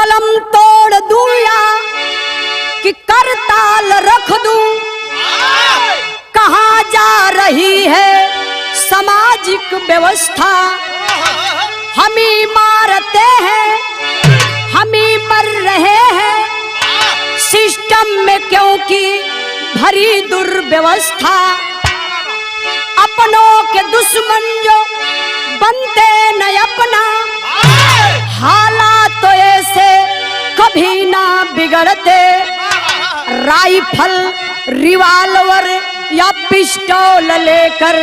कलम तोड़ दूं या कि करताल रख दूं, कहाँ जा रही है सामाजिक व्यवस्था। हम ही मारते हैं, हम ही मर रहे हैं सिस्टम में क्योंकि भरी दुर्व्यवस्था। अपनों के दुश्मन जो बनते न अपना, हालात तो ऐसे कभी ना बिगड़ते। राइफल रिवाल्वर या पिस्टल लेकर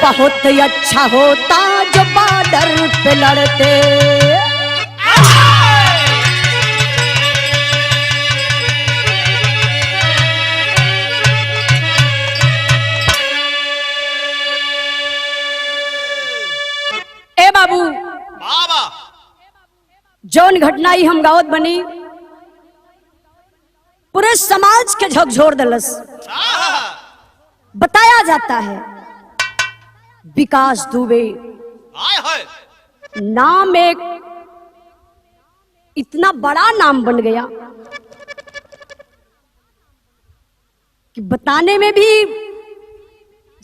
बहुत अच्छा होता जो बॉर्डर पे लड़ते। ए बाबू, जौन घटना ही हम गावत बनी पूरे समाज के झकझोर दलस। बताया जाता है विकास दुबे नाम एक इतना बड़ा नाम बन गया कि बताने में भी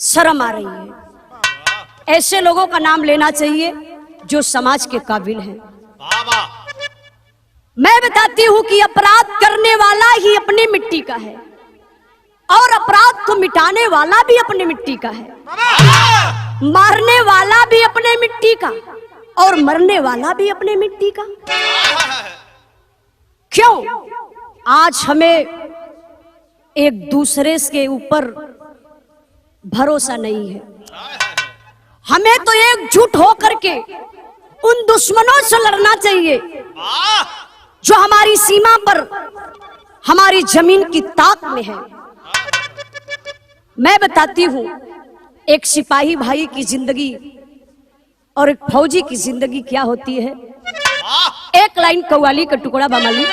शर्म आ रही है। ऐसे लोगों का नाम लेना चाहिए जो समाज के काबिल हैं। मैं बताती हूं कि अपराध करने वाला ही अपनी मिट्टी का है और अपराध को मिटाने वाला भी अपनी मिट्टी का है। मारने वाला भी अपने मिट्टी का और मरने वाला भी अपने मिट्टी का। क्यों आज हमें एक दूसरे के ऊपर भरोसा नहीं है? हमें तो एकजुट होकर के उन दुश्मनों से लड़ना चाहिए जो हमारी सीमा पर हमारी जमीन की ताक में है। मैं बताती हूं एक सिपाही भाई की जिंदगी और एक फौजी की जिंदगी क्या होती है। एक लाइन कव्वाली का टुकड़ा बमाली।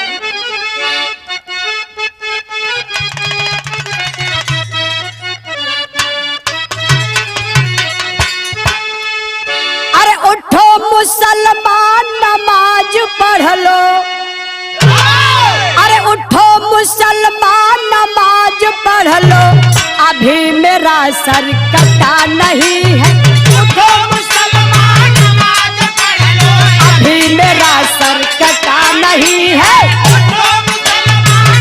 अरे उठो मुसलमान नमाज पढ़ लो, अरे उठो मुसलमान नमाज पढ़ लो, अभी मेरा सर कटा नहीं है। उठो मुसलमान नमाज पढ़ लो, अभी मेरा सर कटा नहीं है। उठो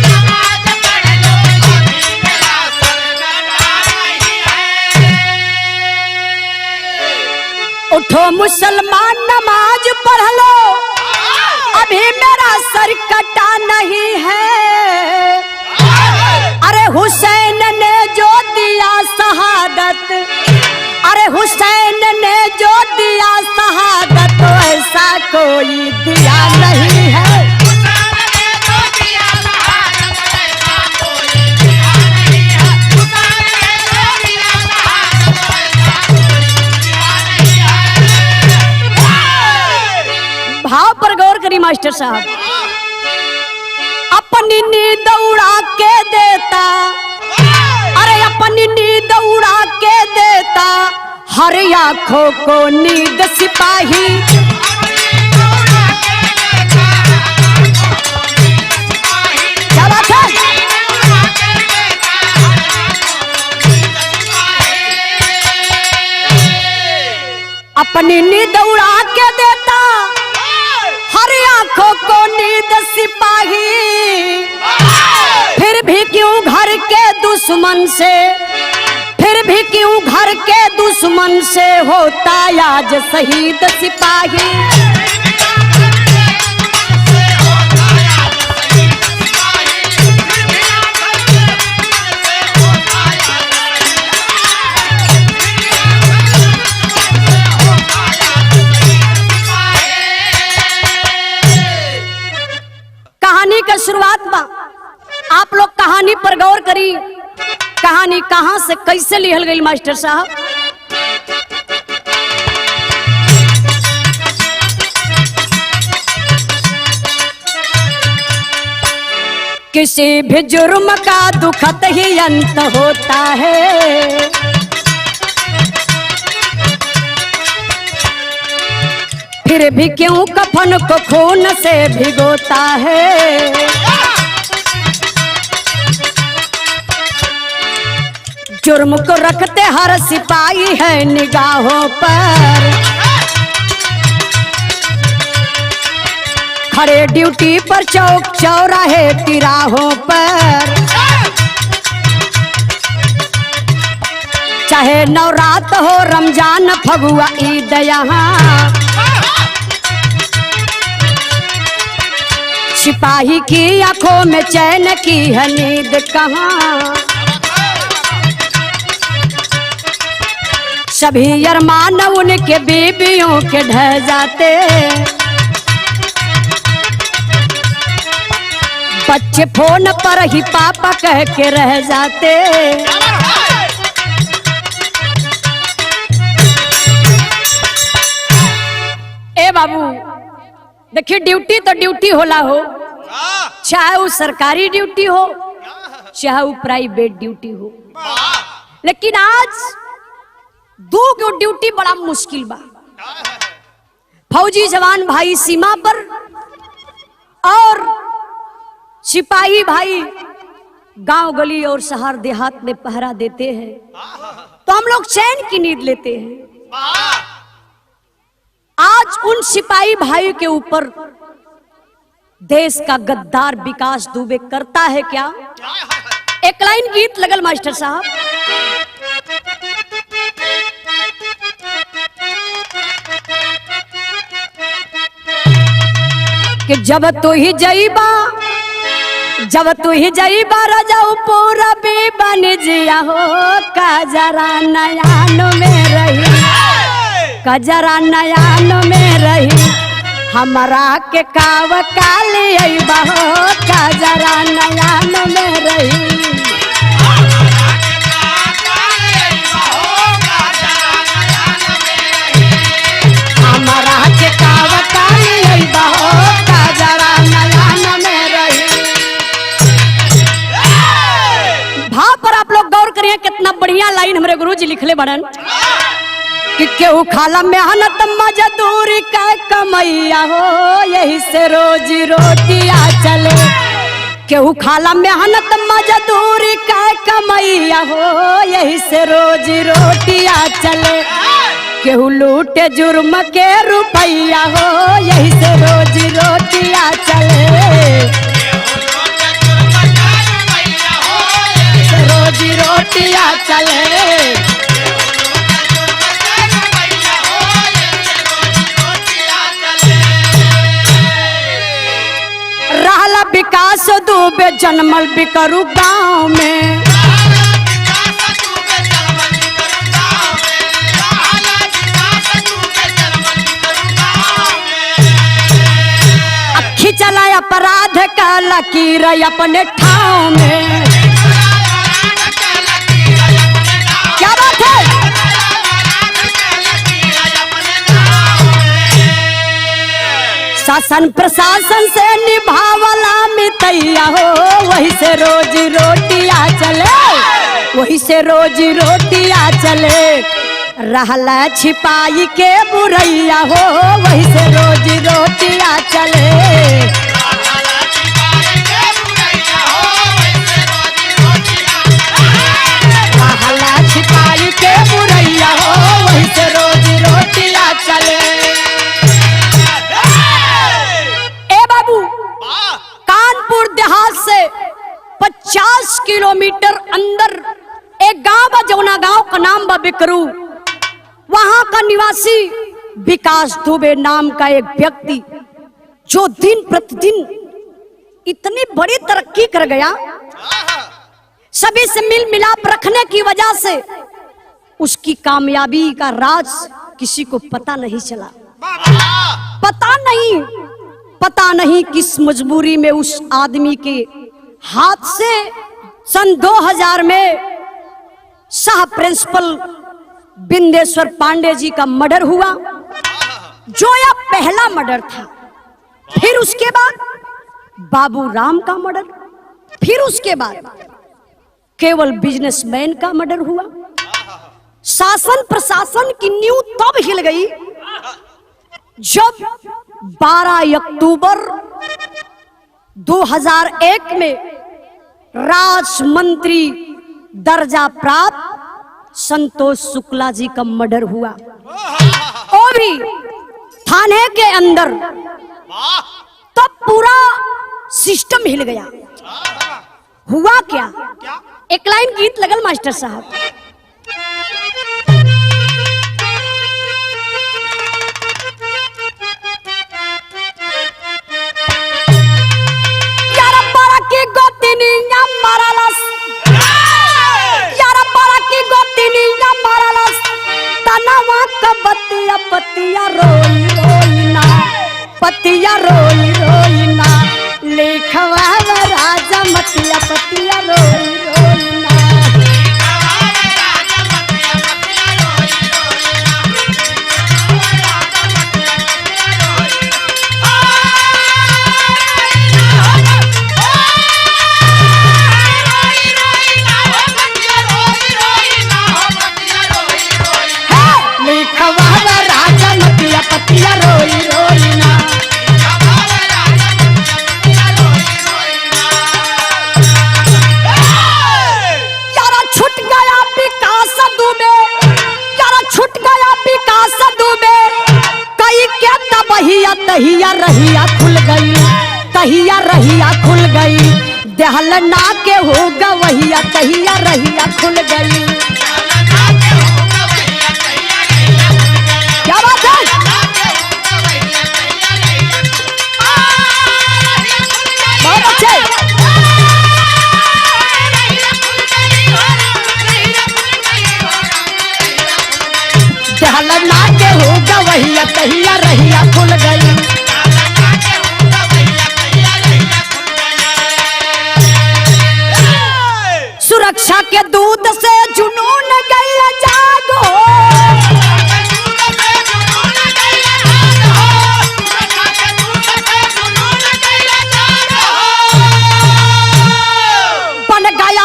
मुसलमान नमाज पढ़ लो, अभी मेरा सर कटा नहीं है। उठो मुसलमान नमाज पढ़ लो, अभी मेरा सर कटा नहीं है। अरे हुसैन ने जो दिया शहादत, अरे हुसैन ने जो दिया शहादत, तो ऐसा कोई दिया नहीं है। भाव पर गौर करी मास्टर साहब। अपनी नींद उड़ा के देता, अरे अपनी नींद उड़ा के देता, हर आंखों को नींद सिपाही। क्या बात है? अपनी नींद उड़ा के देता, हर आंखों को नींद सिपाही। फिर भी क्यों घर के दुश्मन से, फिर भी क्यों घर के दुश्मन से होता आज शहीद सिपाही। कहानी का शुरुआत बा, आप लोग कहानी पर गौर करी। कहानी कहां से कैसे लिखल गई मास्टर साहब? किसी भी जुर्म का दुखत ही अंत होता है, फिर फिर भी क्यों कफन को खून से भिगोता है। जुर्म को रखते हर सिपाही है निगाहों पर, खड़े ड्यूटी पर चौक चौराहे तिराहों पर, चाहे नवरात हो रमजान फगुआ ईद यहाँ, सिपाही की आंखों में चैन की है नींद कहाँ। सभी अरमान उनके बीबियों के ढह जाते, बच्चे फोन पर ही पापा कह के रह जाते। ए बाबू देखिए, ड्यूटी तो ड्यूटी होला हो, चाहे वो सरकारी ड्यूटी हो चाहे वो प्राइवेट ड्यूटी हो, लेकिन आज दो को ड्यूटी बड़ा मुश्किल बा। फौजी जवान भाई सीमा पर और सिपाही भाई गांव गली और शहर देहात में पहरा देते हैं, तो हम लोग चैन की नींद लेते हैं। आज उन सिपाही भाई के ऊपर देश का गद्दार विकास दुबे करता है क्या? एक लाइन गीत लगल मास्टर साहब, कि जब तू ही जईबा राजाऊ पूरा भी बन जिया हो, कजरा नयान में रही, कजरा नयान में रही, हमरा के काव काली अइबा हो, कजरा नयान में रही। हमरा के काव काली अइबा हो, कजरा नयान में रही। भाव पर आप लोग गौर करिए, कितना बढ़िया लाइन हमारे गुरुजी लिखले बड़न कि केहू खाला मेहनत मजदूरी का कमैया हो, यही से रोजी रोटिया चले। केहू खाला मेहनत मजदूरी का कमैया हो, यही से रोजी रोटिया चले। केहू लूटे जुर्म के रुपैया हो, यही से रोजी रोटिया चले। रोजी रोटिया चले। रहला विकास दुबे जन्मल बिकरू गांव में, अखी चला अपराध का लकीर अपने ठाव में। क्या बात है? शासन प्रशासन से निभावला मितैया हो, वही से रोजी रोटिया चले, वही से रोजी रोटिया चले। रहला छिपाई के बुरैया हो, वही से रोजी रोटिया चले। रहला छिपाई के बुरैया हो, वही से रोजी रोटिया चले। कानपुर देहात से 50 किलोमीटर अंदर एक गांव बा, जौना गांव का नाम बा बिकरू। वहां का निवासी विकास दुबे नाम का एक व्यक्ति, जो दिन प्रतिदिन इतनी बड़ी तरक्की कर गया, सभी से मिल मिलाप रखने की वजह से उसकी कामयाबी का राज किसी को पता नहीं चला। पता नहीं किस मजबूरी में उस आदमी के हाथ से सन 2000 में सह प्रिंसिपल बिंदेश्वर पांडे जी का मर्डर हुआ, जो यह पहला मर्डर था। फिर उसके बाद बाबू राम का मर्डर, फिर उसके बाद केवल बिजनेसमैन का मर्डर हुआ। शासन प्रशासन की नींव तब हिल गई जब 12 अक्टूबर 2001 में राजमंत्री दर्जा प्राप्त संतोष शुक्ला जी का मर्डर हुआ, वो भी थाने के अंदर, तब पूरा सिस्टम हिल गया। हुआ क्या? एक लाइन गीत लगल मास्टर साहब। पतिया रोई रोई ना, पतिया रोई रोई ना, लिखवा राजा मतिया पतिया रोई रोई ना। पतिया रोई रोई ना, यारा छूट गया विकास दुबे, यारा छूट गया विकास दुबे, कई क्या तबहिया तहिया रहिया खुल गई, तहिया रहिया खुल गई, देहल ना के हो गवहिया तहिया रहिया खुल गई। क्या बात है? बहुत अच्छे। दहलना के हो गवहिया तहिया रहिया खुल गई। सुरक्षा के दूध से जुनून गई जागो,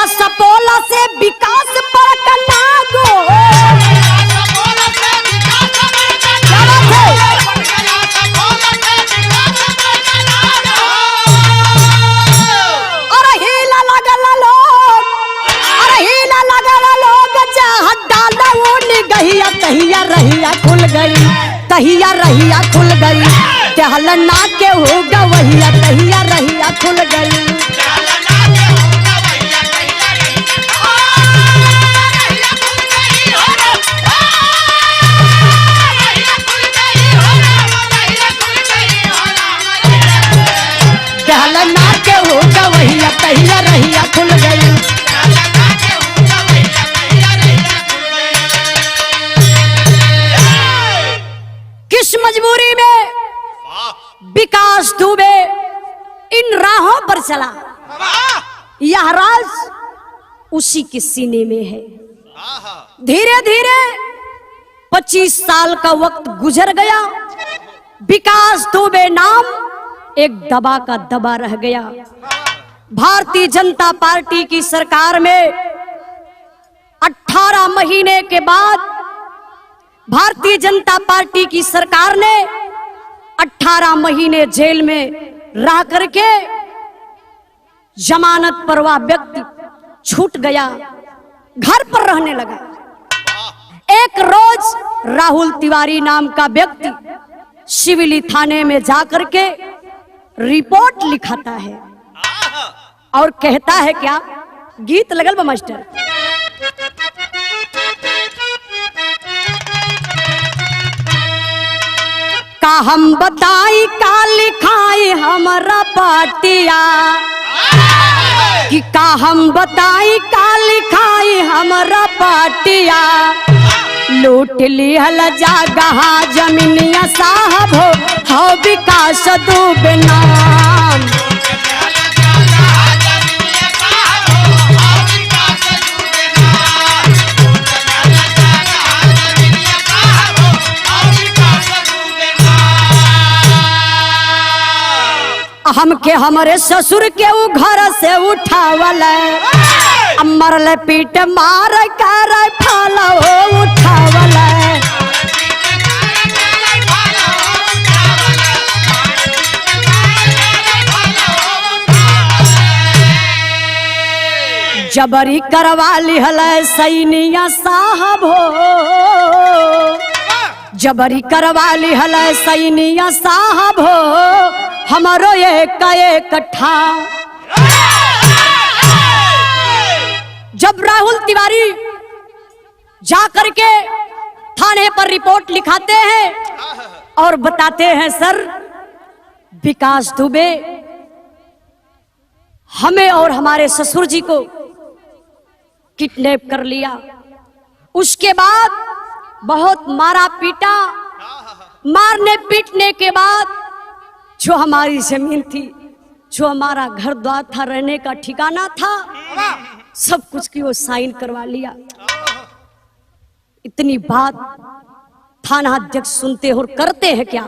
सपोला से विकास पर कनागो। अरे हीला लगल लोग, अरे हीला लगल लोग, जहाँ डाला वो निगहिया तहिया रहिया खुल गई, तहिया रहिया खुल गई, टहलना के हो गवहिया तहिया रहिया खुल गई। टहलना के हो गवहिया तहिया रहिया खुल गई। किस मजबूरी में विकास दुबे इन राहों पर चला, यह राज उसी के सीने में है। धीरे धीरे 25 साल का वक्त गुजर गया, विकास दुबे नाम एक दबा का दबा रह गया। भारतीय जनता पार्टी की सरकार में 18 महीने के बाद भारतीय जनता पार्टी की सरकार ने 18 महीने जेल में रह करके जमानत पर वह व्यक्ति छूट गया, घर पर रहने लगा। एक रोज राहुल तिवारी नाम का व्यक्ति सिविली थाने में जाकर के रिपोर्ट लिखाता है और कहता है क्या? गीत लगल बा मास्टर। का हम बताई का लिखाई हमारा पाटिया, कि का हम बताई का लिखाई हमारा पाटिया, लूट लिहल जागहा जमीनिया साहब हो विकास दुबे नाम। हमके हमारे ससुर के उ घर से उठावल, मरल पीट मार कर फाला उठावल। जबरी करवा लिहल सैनिया साहब हो, जबरी करवा लिहल सैनिया साहब हो, हमारो एक कट्ठा। जब राहुल तिवारी जाकर के थाने पर रिपोर्ट लिखाते हैं और बताते हैं सर विकास दुबे हमें और हमारे ससुर जी को किडनैप कर लिया, उसके बाद बहुत मारा पीटा, मारने पीटने के बाद जो हमारी जमीन थी, जो हमारा घर द्वार था, रहने का ठिकाना था, सब कुछ की वो साइन करवा लिया। इतनी बात थाना अध्यक्ष सुनते और करते हैं क्या?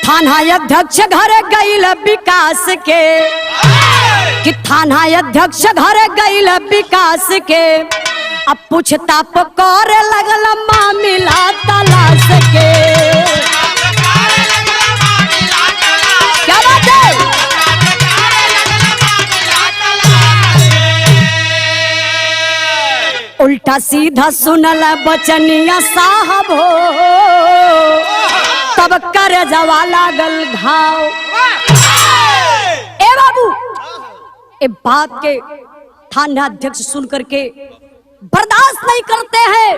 थाना अध्यक्ष घर गईल विकास के, कि थाना अध्यक्ष घर गईल विकास के, अब पूछता पकोरे लगल मामला तलाश के। क्या बात है? उल्टा सीधा सुनल बचनिया साहब हो, तब कर जवा लागल घाव। ए बाबू, ए बात के थाना अध्यक्ष सुन करके बर्दाश्त नहीं करते हैं।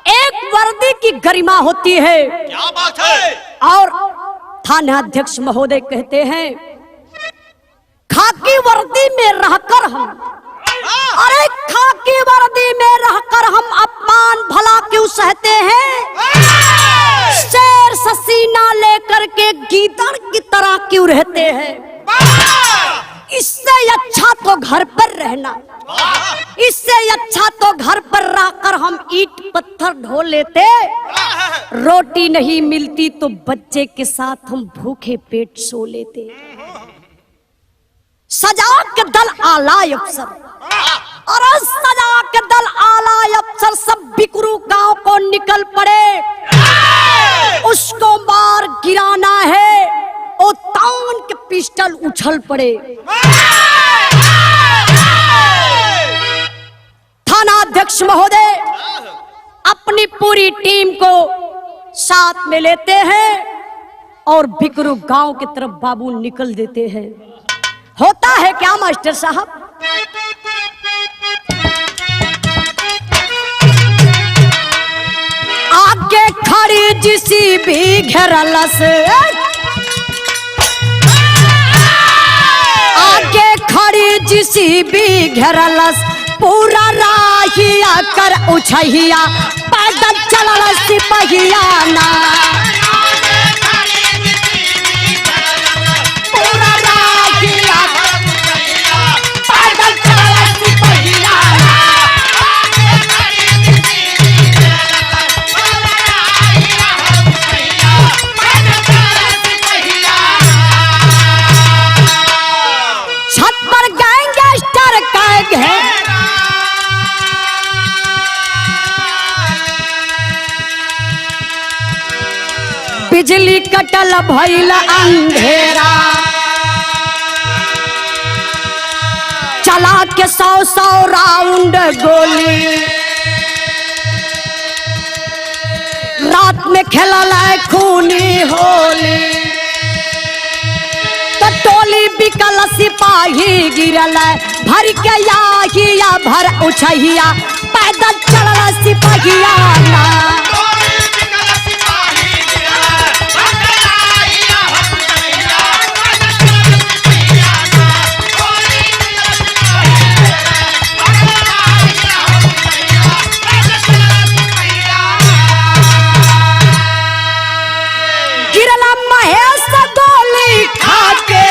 एक वर्दी की गरिमा होती है। क्या बात है? और थाना अध्यक्ष महोदय कहते हैं खाकी वर्दी में रहकर हम, अरे खाकी वर्दी में रहकर हम अपमान भला क्यों सहते हैं? शेर ससीना लेकर के गीदड़ की तरह क्यों रहते हैं? इससे अच्छा तो घर पर रहना, इससे अच्छा तो घर पर रहकर हम ईंट पत्थर ढो लेते। रोटी नहीं मिलती तो बच्चे के साथ हम भूखे पेट सो लेते। सजा के दल आला अफसर, और सजा के दल आला अफसर सब बिकरू गांव को निकल पड़े, उसको मार गिराना है। और तान के पिस्टल उछल पड़े। थाना अध्यक्ष महोदय अपनी पूरी टीम को साथ में लेते हैं और बिकरू गांव की तरफ बाबू निकल देते हैं। होता है क्या मास्टर साहब? आगे खड़ी जिसी भी घेरल से, आगे खड़ी जिसी भी घेरलस, पूरा राहिया कर उछहिया, पैदल चलल सिपहिया ना। पूरा राहिया पैदल चलल सिपहिया ना। छत पर गैंगस्टर का घेर, बिजली कटल भइल अंधेरा, चला के 100 राउंड गोली, रात में खेलल खूनी होली। तो टोली बिकल सिपाही गिरल, भर के याहिया भर उछहिया, पैदल चलल सिपहिया ना। गिरला महेश गोली खाके,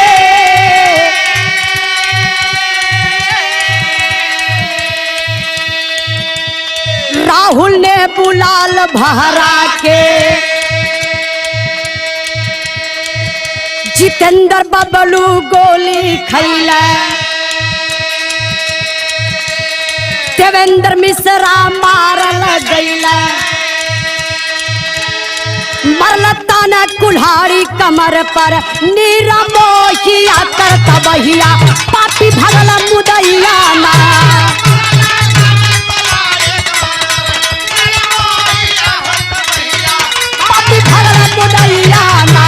राहुल ने बुलाल भरा के, जितेंद्र बबलू गोली खैला, देवेंद्र मिश्रा मारल गैला, मरल ताना कुल्हाड़ी कमर पर नीरा मोहिया करता बहिया पापी भगला मुदैया ना। पापी भगला मुदैया ना।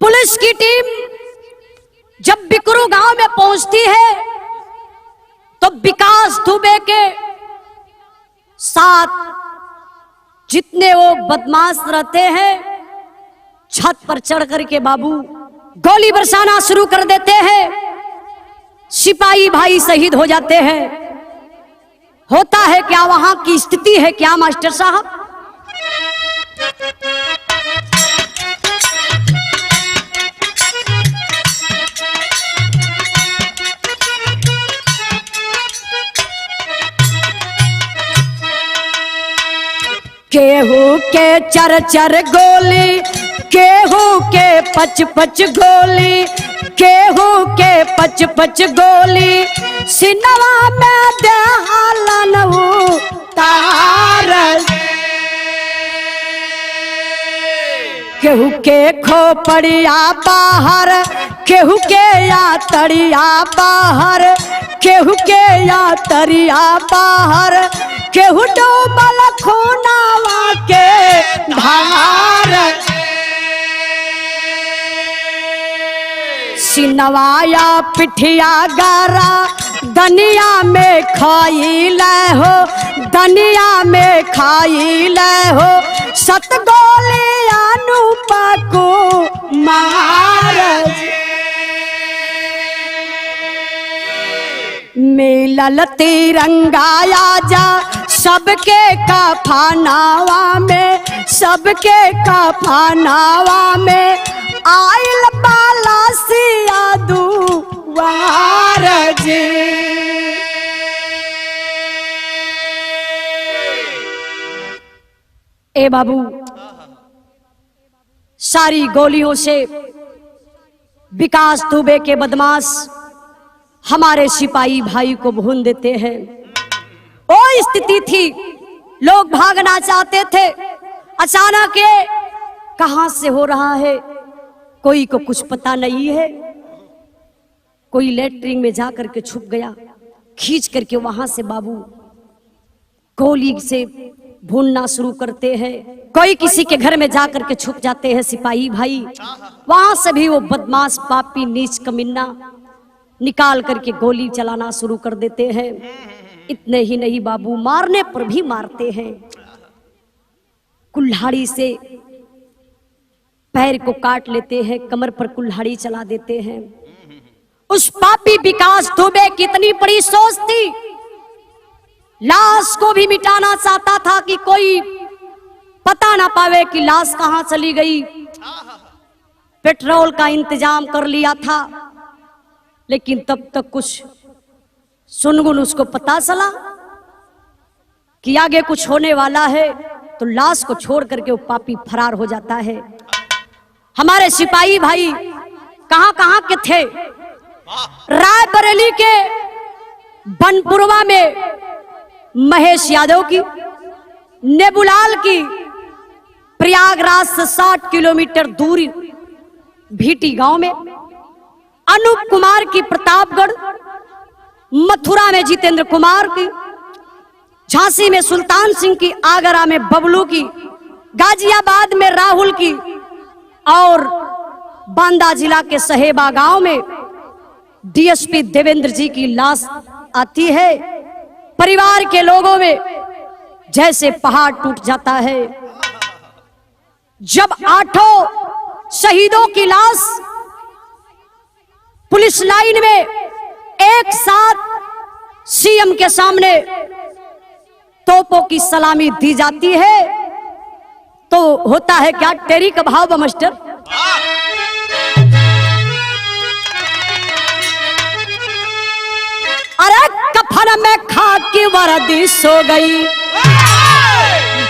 पुलिस की टीम जब बिकरू गांव में पहुंचती है तो विकास दुबे के साथ जितने वो बदमाश रहते हैं छत पर चढ़ करके बाबू गोली बरसाना शुरू कर देते हैं। सिपाही भाई शहीद हो जाते हैं। होता है क्या, वहां की स्थिति है क्या मास्टर साहब? केहू के चर चर गोली, केहू के पच पच गोली, केहू के पच पच गोली, सिनवा में दे हालन तार। केहू के खोपड़िया बाहर, केहू के या तड़िया बाहर, केहू के या तरिया बाहर, केहू डूबल खूनावा के धार। सिनवाया पिठिया गारा दनिया में खाइल हो, दनिया में खाइल हो, सत गोली अनुपा को मार। मिलल तिरंगा आजा सबके कफनावा में, सबके कफनावा में आइल बाला सिया दुआर जी। ए बाबू, सारी गोलियों से विकास दुबे के बदमाश हमारे सिपाही भाई को भून देते हैं। वो स्थिति थी, लोग भागना चाहते थे, अचानक ये कहां से हो रहा है कोई को कुछ पता नहीं है। कोई लेटरिन में जाकर के छुप गया, खींच करके वहां से बाबू गोली से भूनना शुरू करते हैं। कोई किसी के घर में जाकर के छुप जाते हैं सिपाही भाई, वहां से भी वो बदमाश पापी नीच कमीना निकाल करके गोली चलाना शुरू कर देते हैं। इतने ही नहीं बाबू, मारने पर भी मारते हैं। कुल्हाड़ी से पैर को काट लेते हैं, कमर पर कुल्हाड़ी चला देते हैं। उस पापी विकास दुबे की इतनी बड़ी सोच थी, लाश को भी मिटाना चाहता था कि कोई पता ना पावे कि लाश कहां चली गई। पेट्रोल का इंतजाम कर लिया था, लेकिन तब तक कुछ सुनगुन उसको पता चला कि आगे कुछ होने वाला है, तो लाश को छोड़ करके वो पापी फरार हो जाता है। हमारे सिपाही भाई कहां कहां के थे? रायबरेली के बनपुरवा में महेश यादव की, नेबुलाल की प्रयागराज से 60 किलोमीटर दूरी भीटी गांव में, अनूप कुमार की प्रतापगढ़, मथुरा में जितेंद्र कुमार की, झांसी में सुल्तान सिंह की, आगरा में बबलू की, गाजियाबाद में राहुल की और बांदा जिला के सहेबा गांव में डीएसपी देवेंद्र जी की लाश आती है। परिवार के लोगों में जैसे पहाड़ टूट जाता है। जब 8 शहीदों की लाश पुलिस लाइन में एक साथ सीएम के सामने तोपों की सलामी दी जाती है, तो होता है क्या? टेरी का भाव मास्टर। अरे कफन में खाकी वर्दी सो गई,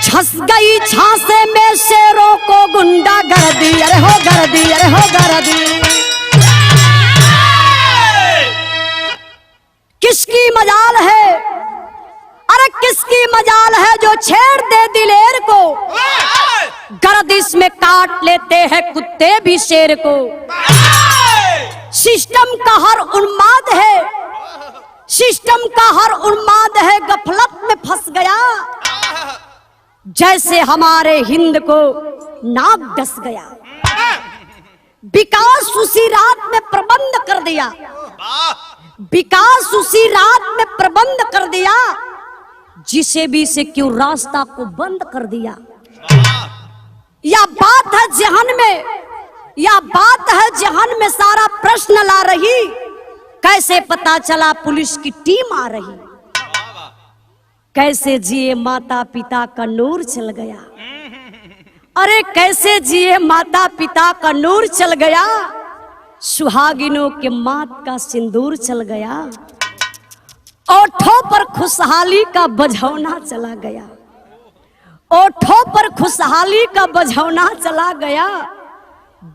झस गई झांसे में शेरों को गुंडा गर्दी। अरे हो गर्दी, अरे हो गर्दी। अरे किसकी मजाल है जो छेड़ दे दिलेर को, गर्दिश में काट लेते हैं कुत्ते भी शेर को। सिस्टम का हर उन्माद है, सिस्टम का हर उन्माद है गफलत में फंस गया, जैसे हमारे हिंद को नाक डस गया। विकास उसी रात में प्रबंध कर दिया, विकास उसी रात में प्रबंध कर दिया, जिसे भी से क्यों रास्ता को बंद कर दिया। या बात है जहन में, या बात है जहन में सारा प्रश्न ला रही, कैसे पता चला पुलिस की टीम आ रही। कैसे जिए माता पिता का नूर चल गया, अरे कैसे जिए माता पिता का नूर चल गया, सुहागिनों के माथ का सिंदूर चल गया, ओठों पर खुशहाली का बझौना चला गया, ओठों पर खुशहाली का बझौना चला गया,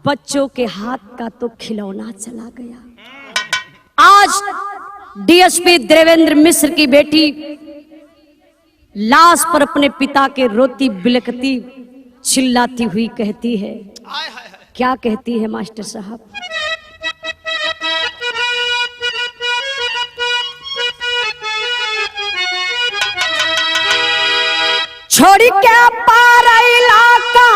बच्चों के हाथ का तो खिलौना चला गया। आज डीएसपी देवेंद्र मिश्र की बेटी लाश पर अपने पिता के रोती बिलखती चिल्लाती हुई कहती है, क्या कहती है मास्टर साहब? छोड़ी के पार इलाका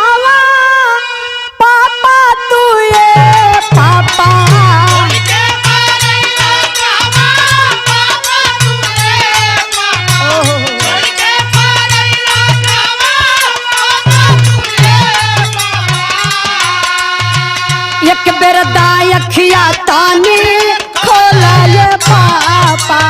पापा तू ये पापा, एक बेर दाई अखिया तानी खोला ये पापा,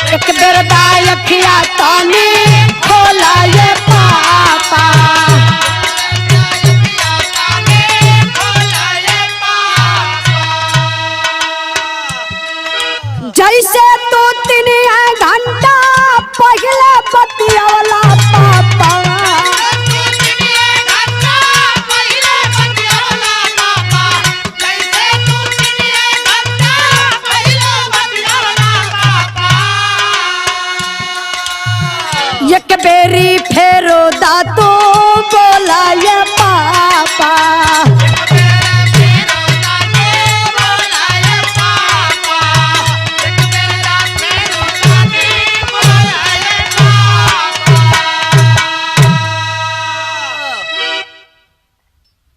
एक बेर दाई अखिया तानी खोला ये पापा। जैसे तू 3 घंटा पहले बतियावला पापा, एक बेरी फेरो दातो बोला ये पापा,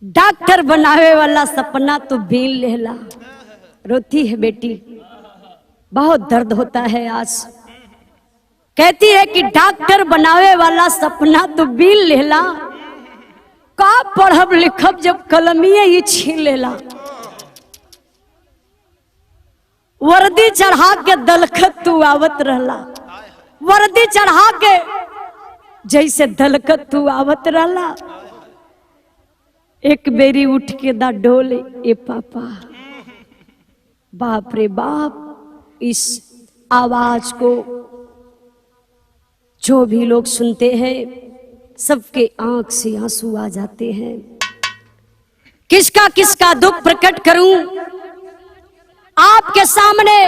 डॉक्टर बनावे वाला सपना तो बीन लेला। रोती है बेटी, बहुत दर्द होता है आज। कहती है कि डॉक्टर बनावे वाला सपना तो बीन लेला, का पढ़ब लिखब जब कलमिए ही छीन लेला। वर्दी चढ़ा के दलखत तू आवत रहला, वर्दी चढ़ा के जैसे दलखत तू आवत रहला, एक बेरी उठ के दा डोले ए पापा। बाप रे बाप, इस आवाज को जो भी लोग सुनते हैं सबके आंख से आंसू आ जाते हैं। किसका किसका दुख प्रकट करूं आपके सामने।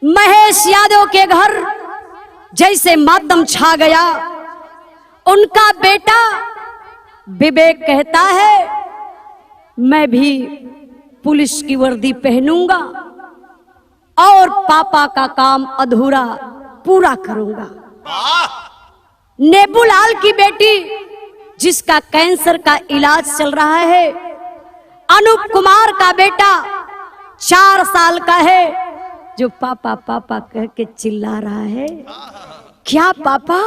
महेश यादव के घर जैसे मातम छा गया, उनका बेटा विवेक कहता है मैं भी पुलिस की वर्दी पहनूंगा और पापा का काम अधूरा पूरा करूंगा। नेबूलाल की बेटी जिसका कैंसर का इलाज चल रहा है, अनूप कुमार का बेटा 4 साल का है जो पापा पापा कह के चिल्ला रहा है, क्या पापा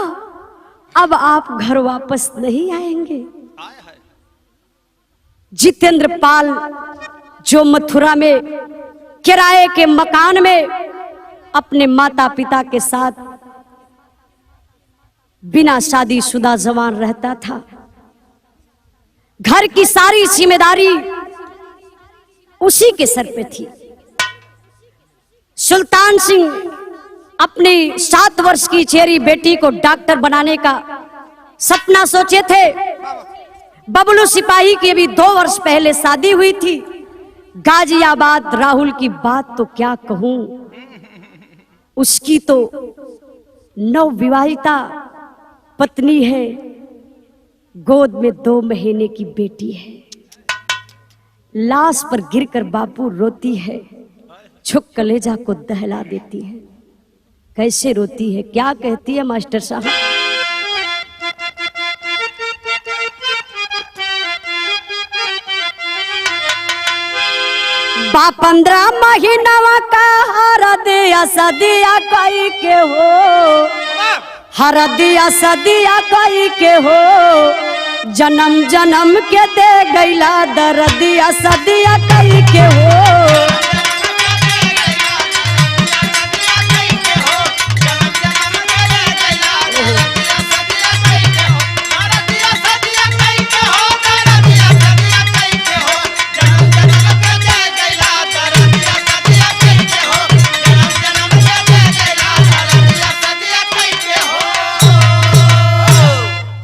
अब आप घर वापस नहीं आएंगे? जितेंद्र पाल जो मथुरा में किराए के मकान में अपने माता पिता के साथ बिना शादीशुदा जवान रहता था, घर की सारी जिम्मेदारी उसी के सर पे थी। सुल्तान सिंह अपनी 7 वर्ष की चेरी बेटी को डॉक्टर बनाने का सपना सोचे थे। बबलू सिपाही की अभी 2 वर्ष पहले शादी हुई थी, गाजियाबाद राहुल की बात तो क्या कहूं, उसकी तो नवविवाहिता पत्नी है, गोद में 2 महीने की बेटी है। लाश पर गिरकर बापू रोती है, छुप कलेजा को दहला देती है। कैसे रोती है, क्या कहती है मास्टर साहब? बा 15 महीनवा का हरदिया सदिया कई के हो, हरदिया सदिया कई के हो, जन्म जन्म के दे गैला दरदिया सदिया कई के हो।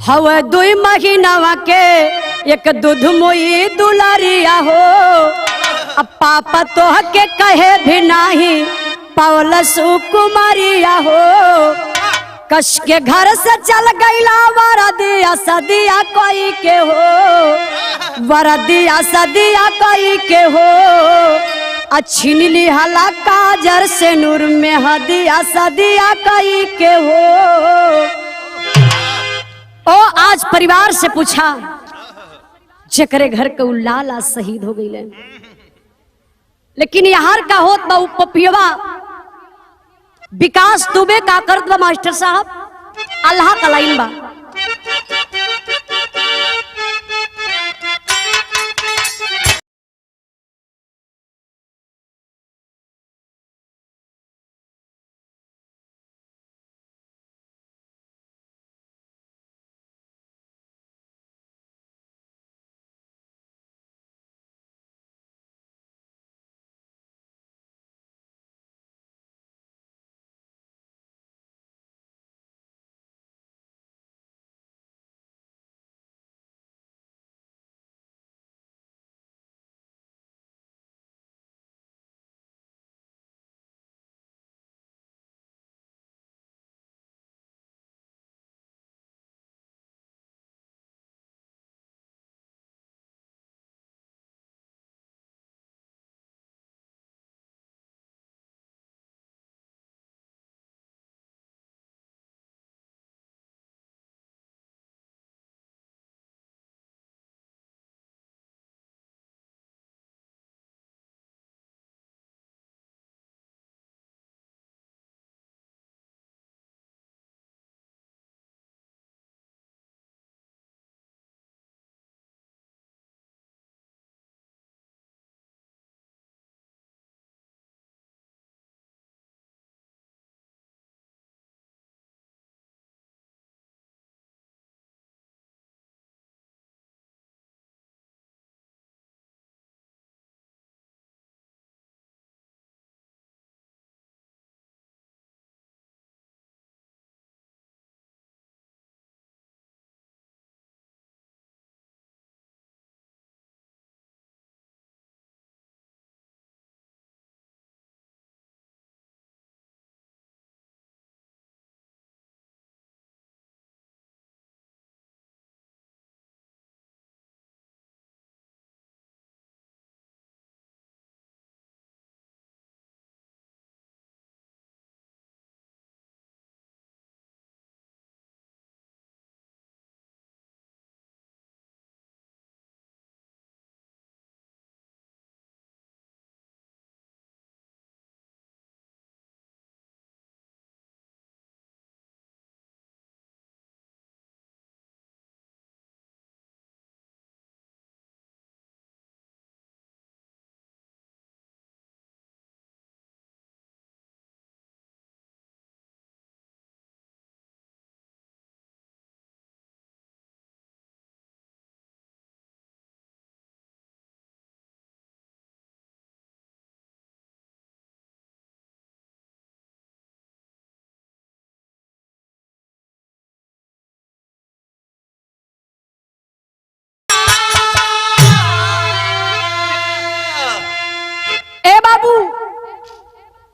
हवे 2 महीनवा के एक दूध मोई दुलारिया हो, अब पापा तो के कहे भी नहीं पवल सुकुमारिया हो। कश के घर से चल गईला वरदिया सदिया कोई के हो, वरदिया सदिया कोई के हो। अच्छी नीली हला काजर से नूर में हदिया सदिया कोई के हो। ओ आज परिवार से पूछा, जकरे घर के लाला शहीद हो गई, लेकिन यार का होत बा पपियवा विकास दुबे का करत बा मास्टर साहब, अल्लाह का लाइन बा।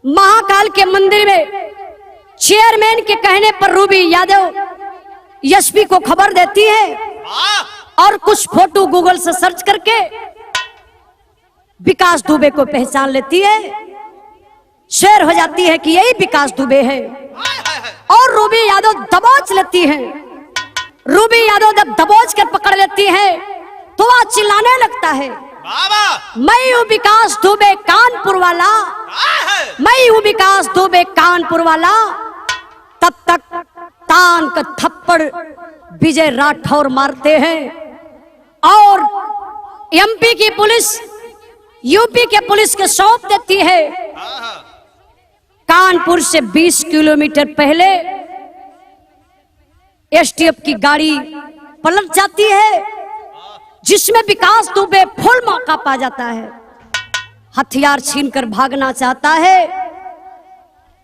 महाकाल के मंदिर में चेयरमैन के कहने पर रूबी यादव एसपी को खबर देती है और कुछ फोटो गूगल से सर्च करके विकास दुबे को पहचान लेती है। शेर हो जाती है कि यही विकास दुबे है और रूबी यादव दबोच लेती है। रूबी यादव जब दबोच कर पकड़ लेती है तो वह चिल्लाने लगता है, मैं हूँ विकास दुबे कानपुर वाला, मैं हूँ विकास दुबे कानपुर वाला। तब तक तान का थप्पड़ विजय राठौर मारते हैं और एमपी की पुलिस यूपी के पुलिस के सौंप देती है। कानपुर से 20 किलोमीटर पहले एसटीएफ की गाड़ी पलट जाती है जिसमें विकास दुबे फुल मौका पा जाता है। हथियार छीनकर भागना चाहता है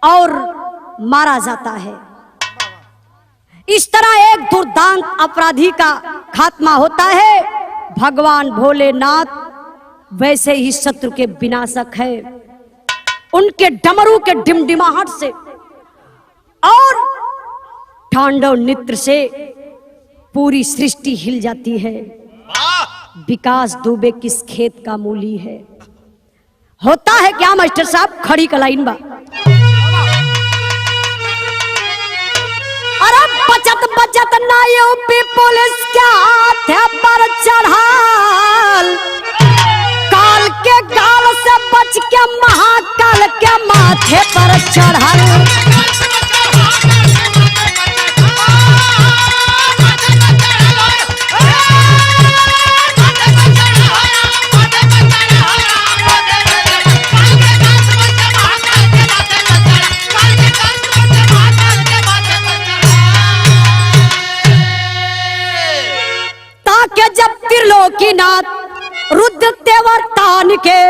और मारा जाता है। इस तरह एक दुर्दांत अपराधी का खात्मा होता है। भगवान भोलेनाथ वैसे ही शत्रु के विनाशक है। उनके डमरू के डिमडिमाहट से और तांडव नृत्य से पूरी सृष्टि हिल जाती है। विकास दुबे किस खेत का मूली है। होता है क्या मास्टर साहब, खड़ी का लाइन बा। अरे बचत बचत ना यूपी पुलिस के हाथ पर चढ़ाल, काल के गाल से बच के महाकाल के माथे पर चढ़ाल। जब त्रिलोकीनाथ रुद्र तेवर तान के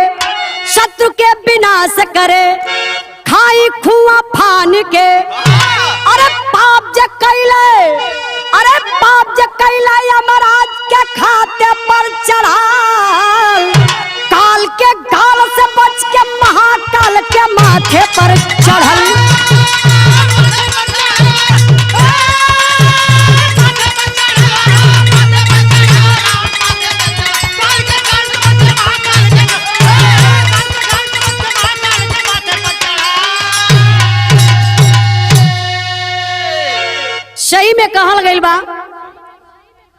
शत्रु के विनाश करे, खाई खुआ फान के। अरे पाप जे कैले, अरे पाप जे कैले यमराज के खाते पर चढ़ाल, काल के गाल से बच के महाकाल के माथे पर चढ़ल। सही में कहल गइल बा।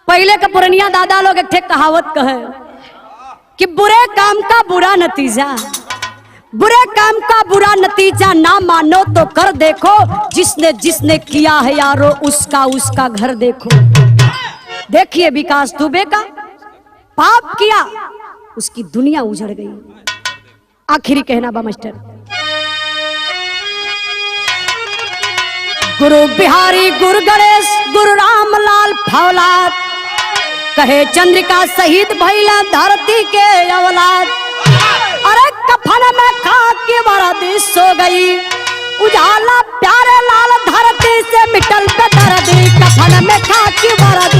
पहले का पुरनिया दादा लोग एक कहावत कहे कि बुरे काम का बुरा नतीजा, बुरे काम का बुरा नतीजा ना मानो तो कर देखो, जिसने जिसने किया है यारो उसका उसका घर देखो। देखिए विकास दुबे का पाप किया, उसकी दुनिया उजड़ गई। आखिरी कहना बा मास्टर, गुरु बिहारी गुरु गणेश गुरु रामलाल फौलाद, कहे चंद्रिका शहीद भइला धरती के औलाद। अरे कफन में खाकी वर्दी सो गई, उजाला प्यारे लाल धरती से मिटल पे दर्दी, कफन में खाकी वर्दी